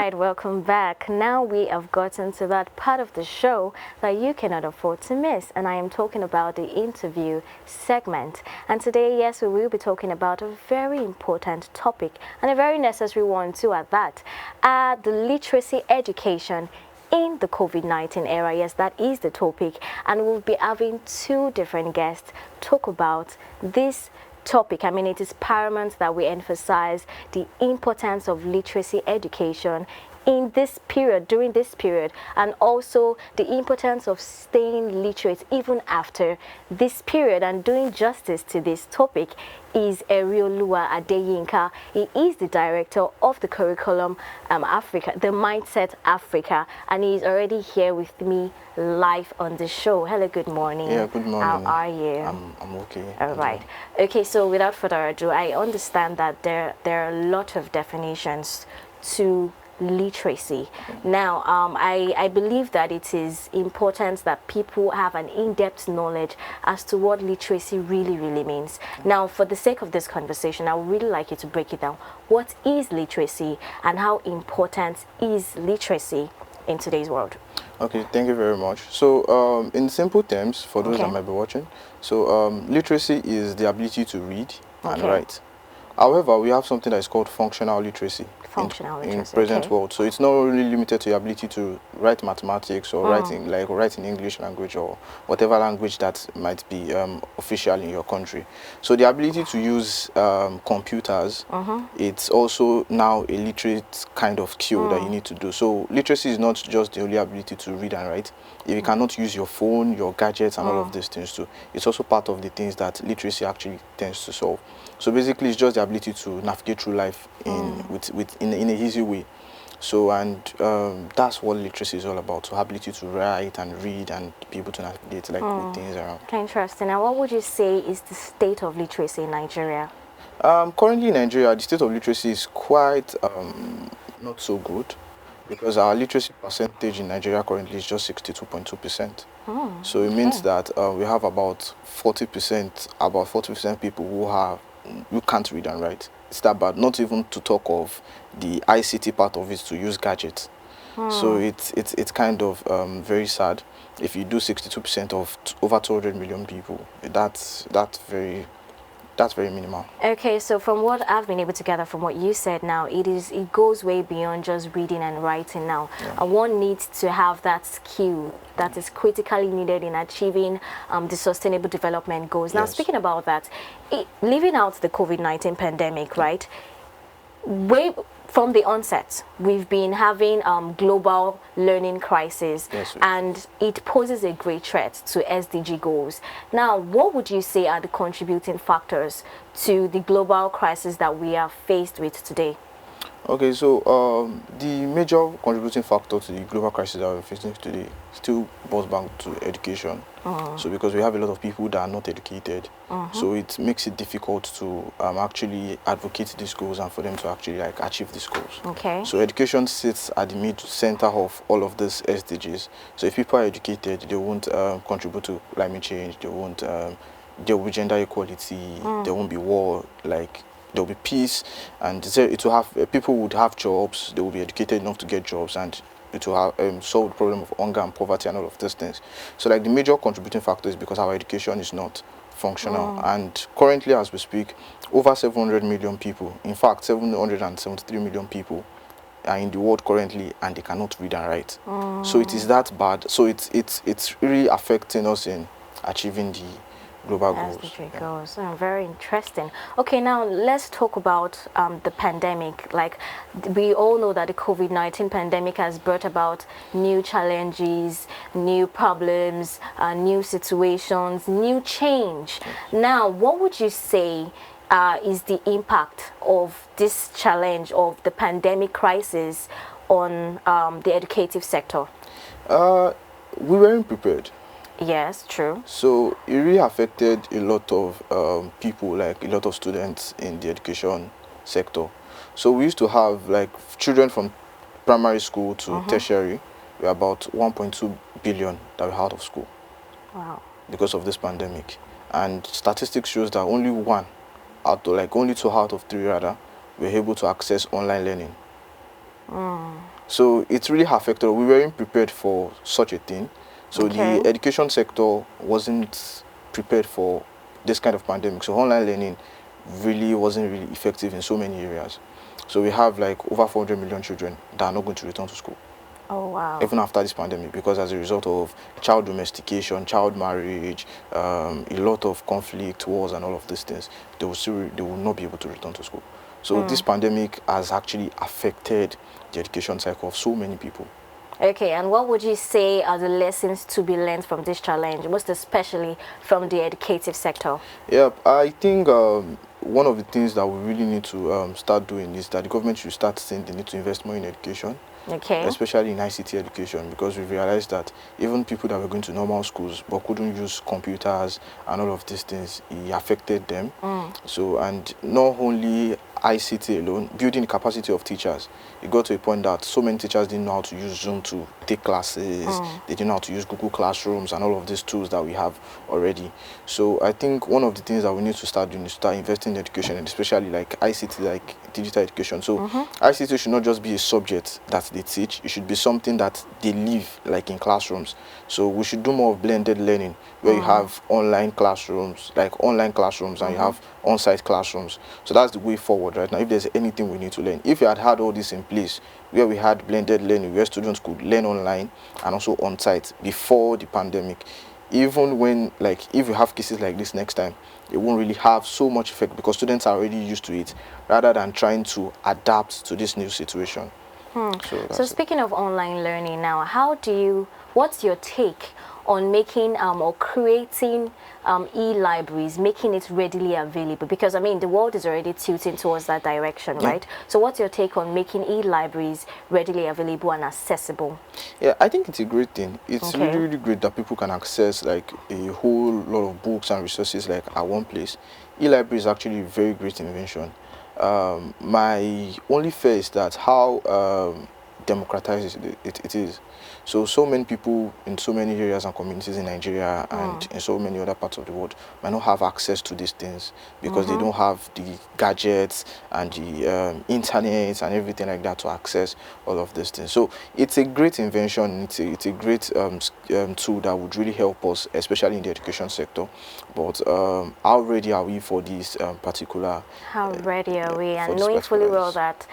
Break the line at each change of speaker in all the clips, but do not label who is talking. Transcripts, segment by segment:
right, welcome back. Now we have gotten to that part of the show that you cannot afford to miss, and I am talking about the interview segment. And today, yes, we will be talking about a very important topic and a very necessary one too at that, the literacy education in the COVID-19 era. Yes, that is the topic, and we'll be having two different guests talk about this topic. I mean, it is paramount that we emphasize the importance of literacy education in this period, during this period, and also the importance of staying literate even after this period. And doing justice to this topic is Erioluwa Adeyinka. He is the director of the curriculum Africa, the Mindset Africa, and he's already here with me live on the show. Hello, good morning.
Yeah, good morning.
How are you?
I'm okay.
All right. Okay, so without further ado, I understand that there are a lot of definitions to literacy. Now, I believe that it is important that people have an in-depth knowledge as to what literacy really means. Now, for the sake of this conversation, I would really like you to break it down. What is literacy and how important is literacy in today's world?
Okay, thank you very much. So, in simple terms, for those that might be watching, so literacy is the ability to read and write. However, we have something that is called functional literacy in present world. So it's not really limited to your ability to write mathematics or write in English language or whatever language that might be official in your country. So the ability to use computers, it's also now a literate kind of skill that you need to do. So literacy is not just the only ability to read and write. If you cannot use your phone, your gadgets, and all of these things too, it's also part of the things that literacy actually tends to solve. So basically, it's just the ability to navigate through life in an easy way. So, and that's what literacy is all about. So, ability to write and read and be able to navigate with things around.
Interesting. Now, what would you say is the state of literacy in Nigeria?
Currently in Nigeria, the state of literacy is quite not so good, because our literacy percentage in Nigeria currently is just 62.2%. So it means that we have about 40% people who can't read and write. It's that bad. Not even to talk of the ICT part of it, to use gadgets. So it's kind of very sad. If you do 62% of over 200 million people, that's very minimal. Okay,
so from what I've been able to gather from what you said now, it goes way beyond just reading and writing now. And one needs to have that skill that is critically needed in achieving the sustainable development goals. Now, speaking about that, leaving out the COVID-19 pandemic, right? Way from the onset, we've been having global learning crisis, and it poses a great threat to SDG goals. Now, what would you say are the contributing factors to the global crisis that we are faced with today?
Okay, so the major contributing factor to the global crisis that we're facing today still boils back to education. So because we have a lot of people that are not educated, so it makes it difficult to actually advocate these goals and for them to actually achieve these goals.
Okay.
So education sits at the center of all of these SDGs. So if people are educated, they won't contribute to climate change. They won't. There will be gender equality. There won't be war. There will be peace, and it will have people would have jobs. They will be educated enough to get jobs, and it will have solve the problem of hunger and poverty and all of these things. So the major contributing factor is because our education is not functional. And currently, as we speak, over 700 million people, in fact 773 million people, are in the world currently, and they cannot read and write. So it is that bad. So it's really affecting us in achieving the global goals.
Very interesting. Okay, now let's talk about the pandemic. We all know that the COVID-19 pandemic has brought about new challenges, new problems, new situations, new change. Now, what would you say is the impact of this challenge of the pandemic crisis on the educative sector?
We weren't prepared.
Yes, true.
So it really affected a lot of people, a lot of students in the education sector. So we used to have children from primary school to tertiary. We're about 1.2 billion that were out of school.
Wow.
Because of this pandemic. And statistics shows that only only 2 out of 3 rather, were able to access online learning. So it's really affected. We weren't prepared for such a thing. So
Okay.
the education sector wasn't prepared for this kind of pandemic. So online learning really wasn't really effective in so many areas. So we have like over 400 million children that are not going to return to school.
Oh, wow.
Even after this pandemic, because as a result of child domestication, child marriage, a lot of conflict, wars, and all of these things, they will not be able to return to school. So this pandemic has actually affected the education cycle of so many people.
Okay, and what would you say are the lessons to be learned from this challenge, most especially from the educative sector?
Yeah, I think one of the things that we really need to start doing is that the government should start saying they need to invest more in education.
Okay.
Especially in ICT education, because we realized that even people that were going to normal schools but couldn't use computers and all of these things, it affected them. So, and not only ICT alone, building the capacity of teachers. It got to a point that so many teachers didn't know how to use Zoom to take classes, they didn't know how to use Google Classrooms and all of these tools that we have already. So I think one of the things that we need to start doing is start investing in education, and especially like ICT, like digital education. So ICT should not just be a subject that they teach, it should be something that they live like in classrooms. So we should do more of blended learning, where you have online classrooms, and you have on-site classrooms. So that's the way forward right now. If there's anything we need to learn, if we had all this in place, where we had blended learning, where students could learn online and also on-site before the pandemic, even when, like, if we have cases like this next time, it won't really have so much effect because students are already used to it, rather than trying to adapt to this new situation.
So speaking of online learning now, what's your take on making or creating e-libraries, making it readily available? Because I mean, the world is already tilting towards that direction, right? So what's your take on making e-libraries readily available and accessible?
Yeah, I think it's a great thing. It's really, really great that people can access like a whole lot of books and resources like at one place. E-library is actually a very great invention. My only fear is that how democratized it is. So many people in so many areas and communities in Nigeria and in so many other parts of the world might not have access to these things because they don't have the gadgets and the internet and everything like that to access all of these things. So it's a great invention. It's a great tool that would really help us, especially in the education sector. But how ready are we for this particular?
How ready are we?
for
And
this
knowing fully
particular
well that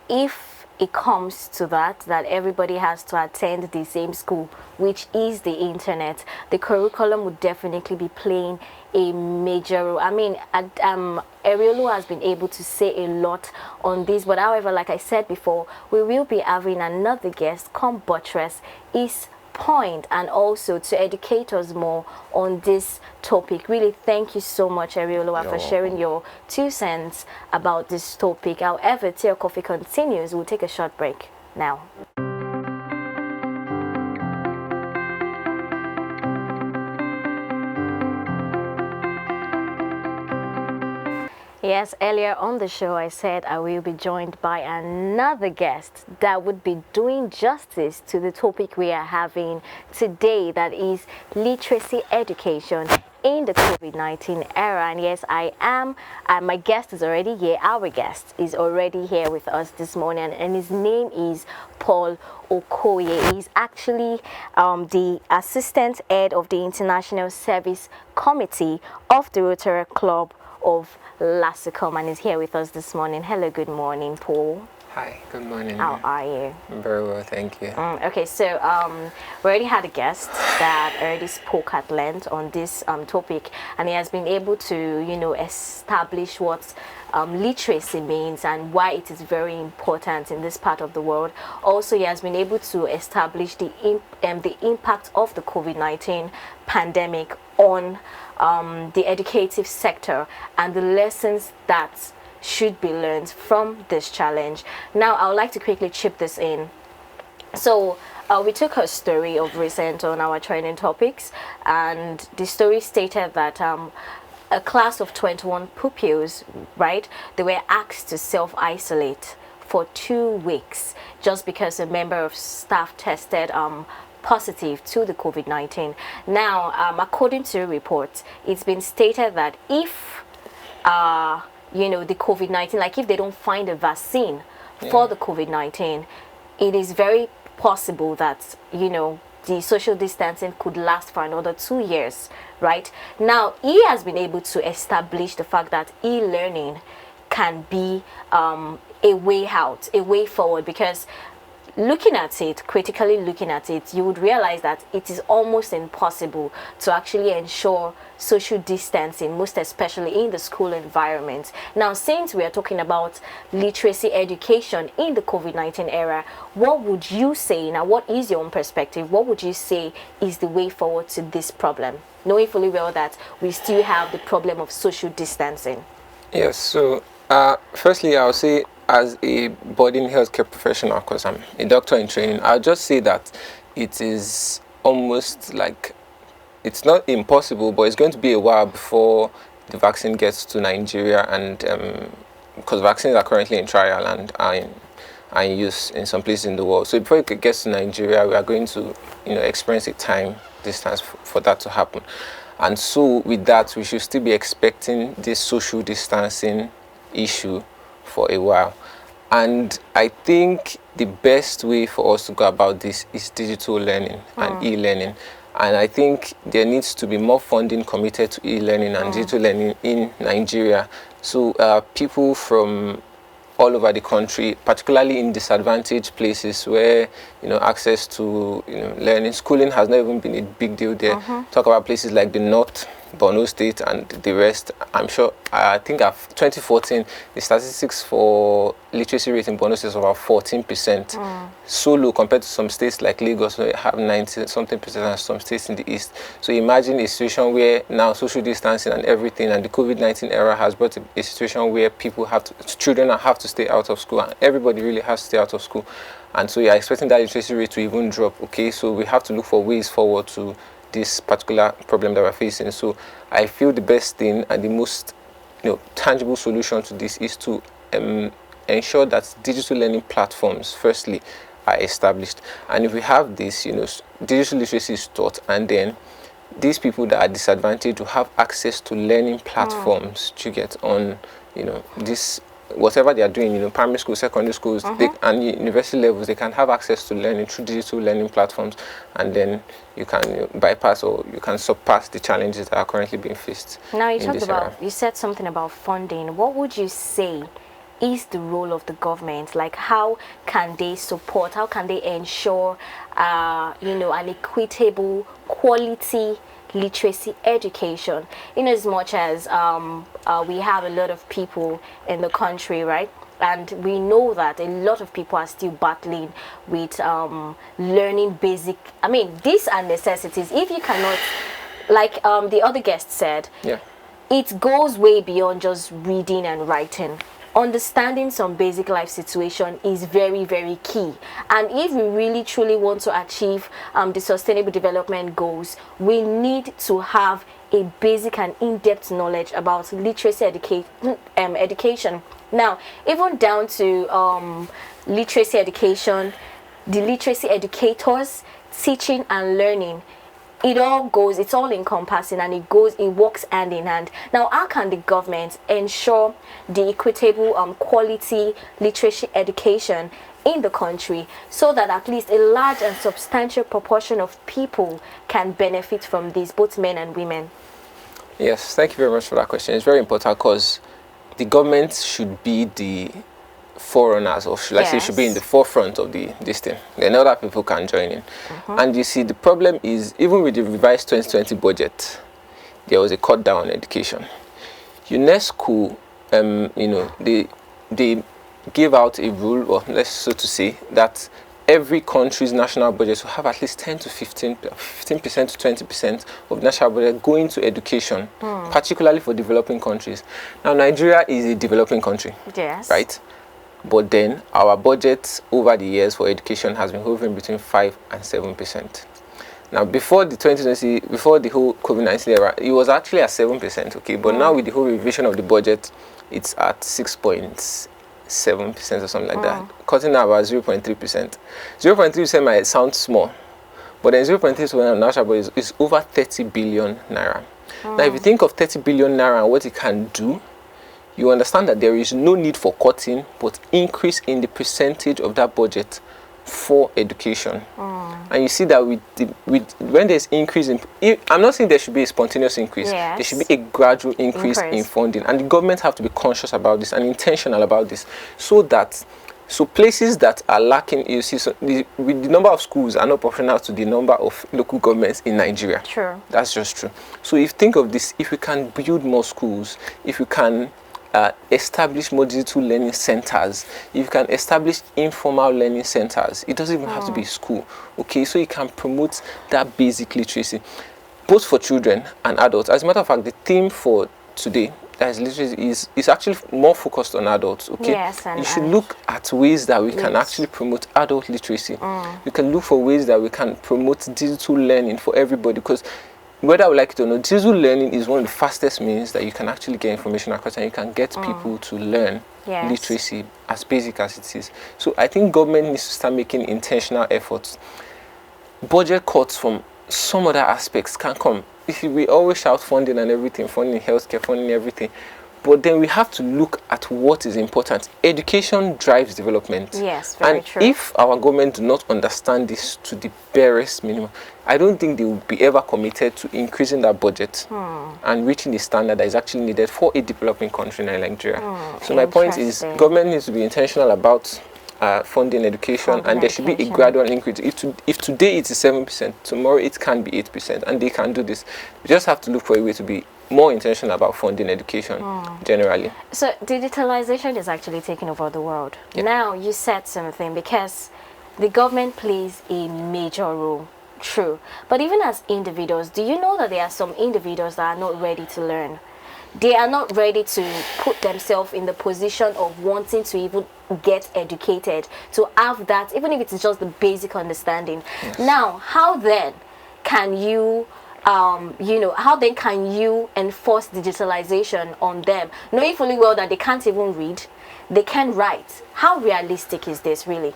if it comes to that everybody has to attend the same school, which is the internet, the curriculum would definitely be playing a major role. I mean, Eriolu has been able to say a lot on this, but however, like I said before, we will be having another guest come buttress his point and also to educate us more on this topic. Really, thank you so much, Eriolu, for sharing your 2 cents about this topic. However, till coffee continues, we'll take a short break now. Yes, earlier on the show I said I will be joined by another guest that would be doing justice to the topic we are having today, that is literacy education in the COVID-19 era. And yes, I am, my guest is already here, our guest is already here with us this morning, and his name is Paul Okoye. He's actually the assistant head of the International Service Committee of the Rotary Club of Lassicom, and is here with us this morning. Hello, good morning, Paul.
Hi, good morning.
How are you?
I'm very well, thank you.
Okay, so we already had a guest that already spoke at length on this topic, and he has been able to, you know, establish what literacy means and why it is very important in this part of the world. Also, he has been able to establish the impact of the COVID-19 pandemic on the educative sector and the lessons that should be learned from this challenge. Now, I would like to quickly chip this in. So, we took a story of recent on our training topics, and the story stated that a class of 21 pupils, right, they were asked to self-isolate for 2 weeks just because a member of staff tested positive to the COVID-19. Now, according to a report, it's been stated that if you know, the COVID-19, like if they don't find a vaccine for the COVID-19, it is very possible that, the social distancing could last for another 2 years, right? Now, he has been able to establish the fact that e-learning can be a way out, a way forward, because critically looking at it, you would realize that it is almost impossible to actually ensure social distancing, most especially in the school environment. Now, since we are talking about literacy education in the COVID-19 era, what would you say, now what is your own perspective, what would you say is the way forward to this problem, knowing fully well that we still have the problem of social distancing?
Yes, so firstly, I'll say, as a budding healthcare professional, because I'm a doctor in training, I'll just say that it is almost like, it's not impossible, but it's going to be a while before the vaccine gets to Nigeria, and because vaccines are currently in trial and are in use in some places in the world. So before it gets to Nigeria, we are going to experience a time distance for that to happen. And so with that, we should still be expecting this social distancing issue for a while. And I think the best way for us to go about this is digital learning and e-learning. And I think there needs to be more funding committed to e-learning and digital learning in Nigeria. So people from all over the country, particularly in disadvantaged places where access to learning, schooling has not even been a big deal there. Talk about places like the North, Borno State, and the rest. I'm sure, I think 2014, the statistics for literacy rate in Borno State is about 14%. So low compared to some states like Lagos, where they have 90-something percent, and some states in the East. So imagine a situation where now social distancing and everything, and the COVID-19 era has brought a situation where children have to stay out of school, and everybody really has to stay out of school. And so you're expecting that literacy rate to even drop. Okay, so we have to look for ways forward to this particular problem that we're facing. So I feel the best thing and the most tangible solution to this is to ensure that digital learning platforms firstly are established. And if we have this, digital literacy is taught, and then these people that are disadvantaged will have access to learning platforms to get on this, whatever they are doing, primary school, secondary schools, and university levels, they can have access to learning through digital learning platforms, and then you can bypass, or you can surpass the challenges that are currently being faced.
Now, you said something about funding. What would you say is the role of the government? Like, how can they support, how can they ensure an equitable, quality literacy education, in as much as we have a lot of people in the country, right? And we know that a lot of people are still battling with learning these are necessities. If you cannot, like the other guest said, it goes way beyond just reading and writing. Understanding some basic life situation is very, very key. And if we really truly want to achieve the sustainable development goals, we need to have a basic and in-depth knowledge about literacy education. Now, even down to literacy education, the literacy educators, teaching and learning, it's all encompassing, and it works hand in hand. Now, how can the government ensure the equitable quality literacy education in the country, so that at least a large and substantial proportion of people can benefit from this, both men and women?
Yes, thank you very much for that question. It's very important, because the government should be the forerunners, or should I say, should be in the forefront of this thing. Then other people can join in. And you see, the problem is, even with the revised 2020 budget, there was a cut down on education. UNESCO, they gave out a rule, or let's so to say, that every country's national budget will have at least 10 to 15% to 20% of national budget going to education, particularly for developing countries. Now, Nigeria is a developing country, right? But then our budget over the years for education has been hovering between 5 and 7%. Now, before the 2020, before the whole COVID-19 era, it was actually at 7%, okay? But now with the whole revision of the budget, it's at 6.7% or something like that, cutting out about 0.3%. 0.3% might sound small, but then 0.3% of national budget is over 30 billion naira. Now, if you think of 30 billion naira and what it can do, you understand that there is no need for cutting, but increase in the percentage of that budget for education. And you see that when there's increase in, I'm not saying there should be a spontaneous increase.
Yes.
There should be a gradual increase in funding, and the government have to be conscious about this and intentional about this, so places that are lacking, you see, with the number of schools are not proportional to the number of local governments in Nigeria.
True.
That's just true. So if you think of this, if we can build more schools, if we can establish more digital learning centers, if you can establish informal learning centers, it doesn't even have to be school, okay? So you can promote that basic literacy, both for children and adults. As a matter of fact, the theme for today, that is literacy, is actually more focused on adults, okay?
Yes,
you should look at ways that we can actually promote adult literacy. We can look for ways that we can promote digital learning for everybody, because whether I would like it or not, digital learning is one of the fastest means that you can actually get information across, and you can get people to learn literacy, as basic as it is. So I think government needs to start making intentional efforts. Budget cuts from some other aspects can come. We always shout funding and everything, funding healthcare, funding everything. But then we have to look at what is important. Education drives development.
Yes, very true.
And if our government do not understand this to the barest minimum, I don't think they will be ever committed to increasing that budget and reaching the standard that is actually needed for a developing country like Nigeria. So my point is, government needs to be intentional about funding education, and there should be a gradual increase. If today it is 7%, tomorrow it can be 8%, and they can do this. We just have to look for a way to be more intentional about funding education generally.
So digitalization is actually taking over the world. Now you said something, because the government plays a major role. True. But even as individuals, do you know that there are some individuals that are not ready to learn? They are not ready to put themselves in the position of wanting to even get educated, to have that, even if it's just the basic understanding. Now, how then can you how then can you enforce digitalization on them, knowing fully well that they can't even read, they can't write? How realistic is this really?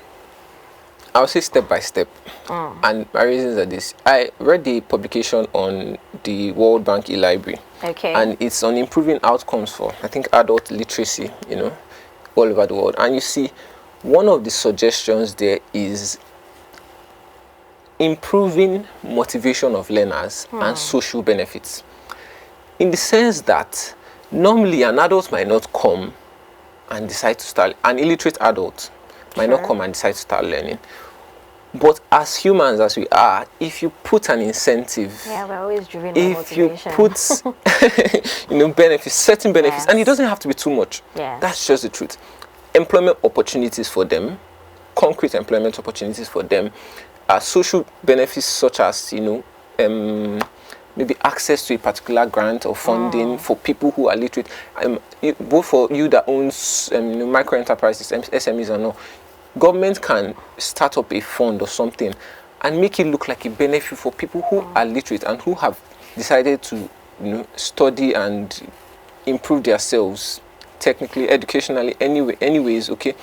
I'll say step by step. And my reasons are this. I read the publication on the World Bank e-library.
Okay.
And it's on improving outcomes for, I think, adult literacy, all over the world. And you see, one of the suggestions there is improving motivation of learners and social benefits. In the sense that normally an adult might not come and decide to start, an illiterate adult might not come and decide to start learning. But as humans as we are, if you put an incentive,
we're always driven by
if you
motivation.
put benefits, certain benefits, and it doesn't have to be too much. That's just the truth. Employment opportunities for them, concrete employment opportunities for them, social benefits such as maybe access to a particular grant or funding for people who are literate, both for you that owns micro enterprises, SMEs or no. Government can start up a fund or something and make it look like a benefit for people who are literate and who have decided to study and improve themselves technically, educationally, anyways, okay,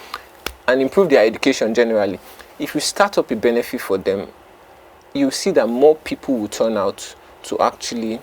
and improve their education generally. If you start up a benefit for them, you see that more people will turn out to actually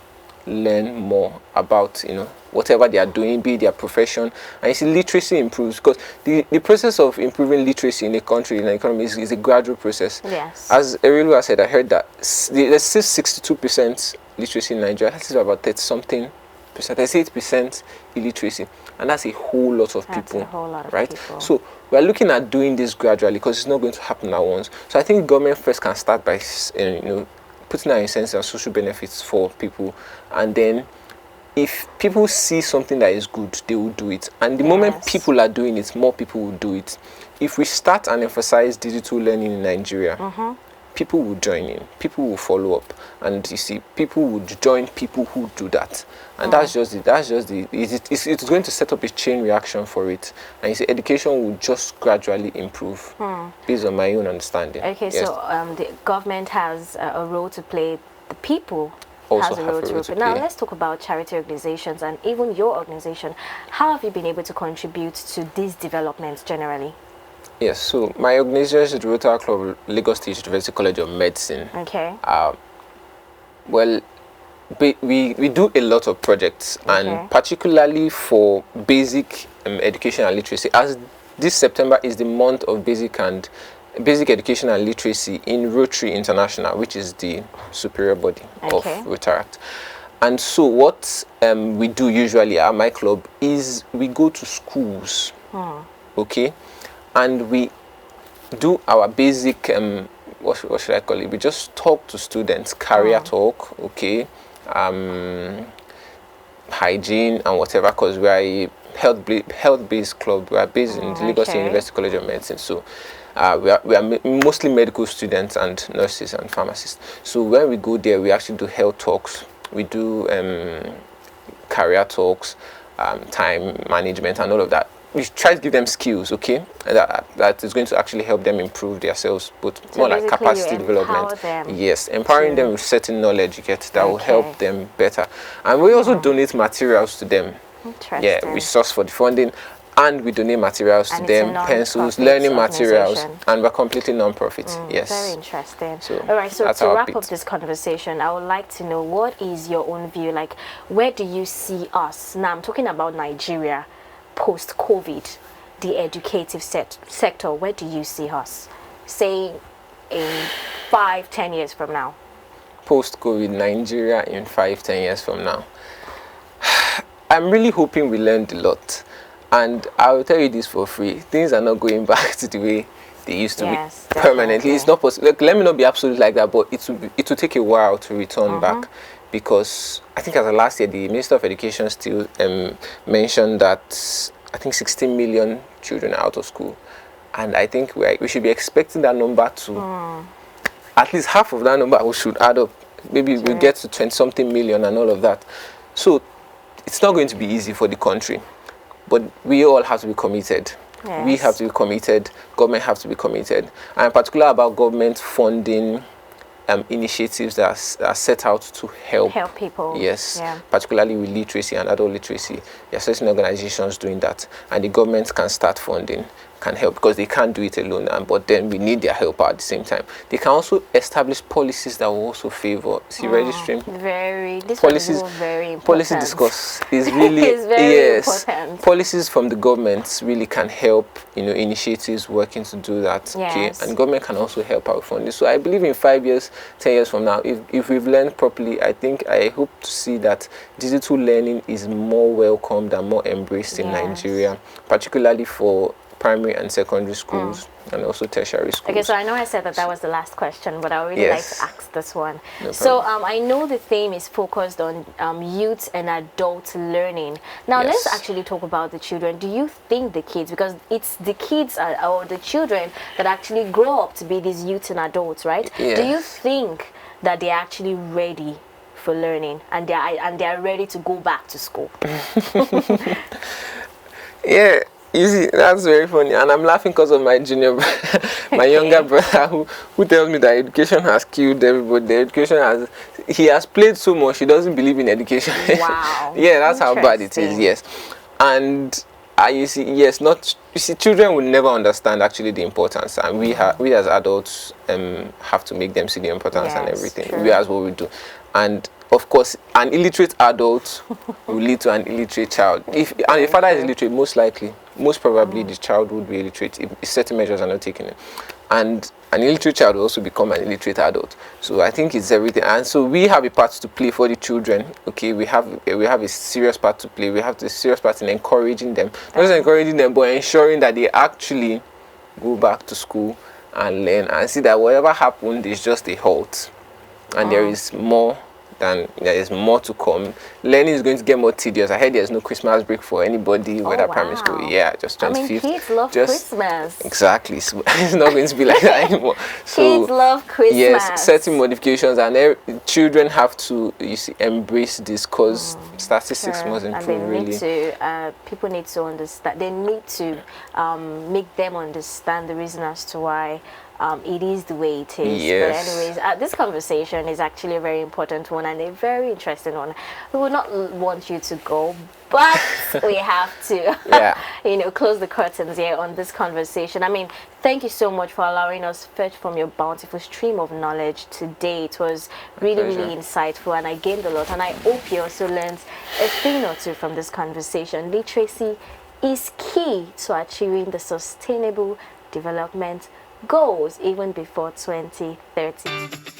learn more about whatever they are doing, be it their profession. And you see literacy improves, because the process of improving literacy in a country, in an economy, is a gradual process.
Yes.
As Erilu said, I heard that there's still 62% literacy in Nigeria. That's about 30-something percent, 38% illiteracy, and that's a whole lot of people.
That's a whole lot of
right?
people.
So we're looking at doing this gradually, because it's not going to happen at once. So I think government first can start by putting out incentives and social benefits for people, and then if people see something that is good, they will do it. And the moment people are doing it, more people will do it. If we start and emphasize digital learning in Nigeria, people will join in, people will follow up, and you see, people would join people who do that. And it's going to set up a chain reaction for it. And you see, education will just gradually improve based on my own understanding.
Okay, yes. So the government has a role to play, the people
also
has a role to play. Now let's talk about charity organizations and even your organization. How have you been able to contribute to these developments generally?
Yes, so my organization is the Rotary Club, Lagos State University College of Medicine.
Okay.
Well, we do a lot of projects, and particularly for basic education and literacy. As this September is the month of basic and basic education and literacy in Rotary International, which is the superior body of Rotaract. And so what we do usually at my club is we go to schools, okay, and we do our basic, what should I call it? We just talk to students, career talk, okay, hygiene and whatever, because we are a health-based club. We are based in the Lagos University College of Medicine, so we are mostly medical students and nurses and pharmacists. So when we go there, we actually do health talks. We do career talks, time management and all of that. We try to give them skills, okay, that is going to actually help them improve themselves, but so more like capacity development. Yes, empowering them with certain knowledge, you get, that will help them better. And we also donate materials to them. Yeah, we source for the funding, and we donate materials to them, pencils, learning materials, and we're completely non-profit. Yes.
Very interesting. So all right, so to wrap up this conversation, I would like to know, what is your own view? Like, where do you see us? Now, I'm talking about Nigeria, post-COVID, the educative sector. Where do you see us, say, in 5-10 years from now?
Post-COVID Nigeria in 5-10 years from now. I'm really hoping we learned a lot. And I will tell you this for free: things are not going back to the way they used to be permanently. It's not possible. Like, let me not be absolute like that, but it will take a while to return back, because I think as of last year, the Minister of Education still mentioned that I think 16 million children are out of school, and I think we should be expecting that number to at least half of that number. We should add up. Maybe we'll get to 20-something million and all of that. So it's not going to be easy for the country. But we all have to be committed. Yes. We have to be committed. Government have to be committed. I'm particular about government funding initiatives that are set out to help people. Yes, particularly with literacy and adult literacy. There are certain organizations doing that, and the government can start funding, can help, because they can't do it alone. But then we need their help at the same time. They can also establish policies that will also favor registering. This policies, very important. Policy discourse is really very important. Policies from the government really can help, initiatives working to do that. Okay, and government can also help out funding. So I believe in 5 years, 10 years from now, if we've learned properly, I hope to see that digital learning is more welcomed and more embraced in Nigeria, particularly for primary and secondary schools and also tertiary schools. Okay,
so I know I said that was the last question, but I would really like to ask this one. So I know the theme is focused on youth and adult learning. Now let's actually talk about the children. Do you think the kids, because it's the kids or the children that actually grow up to be these youths and adults, right? Do you think that they're actually ready for learning, and they're ready to go back to school?
Yeah. You see, that's very funny, and I'm laughing because of my my younger brother, who tells me that education has killed everybody. He has played so much, he doesn't believe in education. Wow. Yeah, that's how bad it is. Yes, and you see, children will never understand actually the importance, and we as adults have to make them see the importance and everything. True. That's what we do, and of course, an illiterate adult will lead to an illiterate child. If the father is illiterate, most probably the child would be illiterate if certain measures are not taken. And an illiterate child will also become an illiterate adult. So I think it's everything. And so we have a part to play for the children. Okay, we have a serious part to play. We have the serious part in encouraging them. Not just encouraging them, but ensuring that they actually go back to school and learn and see that whatever happened is just a halt. And there is more to come. Learning is going to get more tedious. I heard there's no Christmas break for anybody, whether primary school. Yeah, just 25th.
Kids love Christmas.
Exactly. So it's not going to be like that anymore. So,
kids love Christmas.
Yes, certain modifications, and children have to embrace this, because statistics must improve.
People need to understand. They need to make them understand the reason as to why it is the way it is.
Yes.
But anyways, this conversation is actually a very important one and a very interesting one. We would not want you to go, but we have to close the curtains here on this conversation. I mean, thank you so much for allowing us fetch from your bountiful stream of knowledge today. It was really insightful, and I gained a lot, and I hope you also learned a thing or two from this conversation. Literacy is key to achieving the sustainable development goals even before 2030.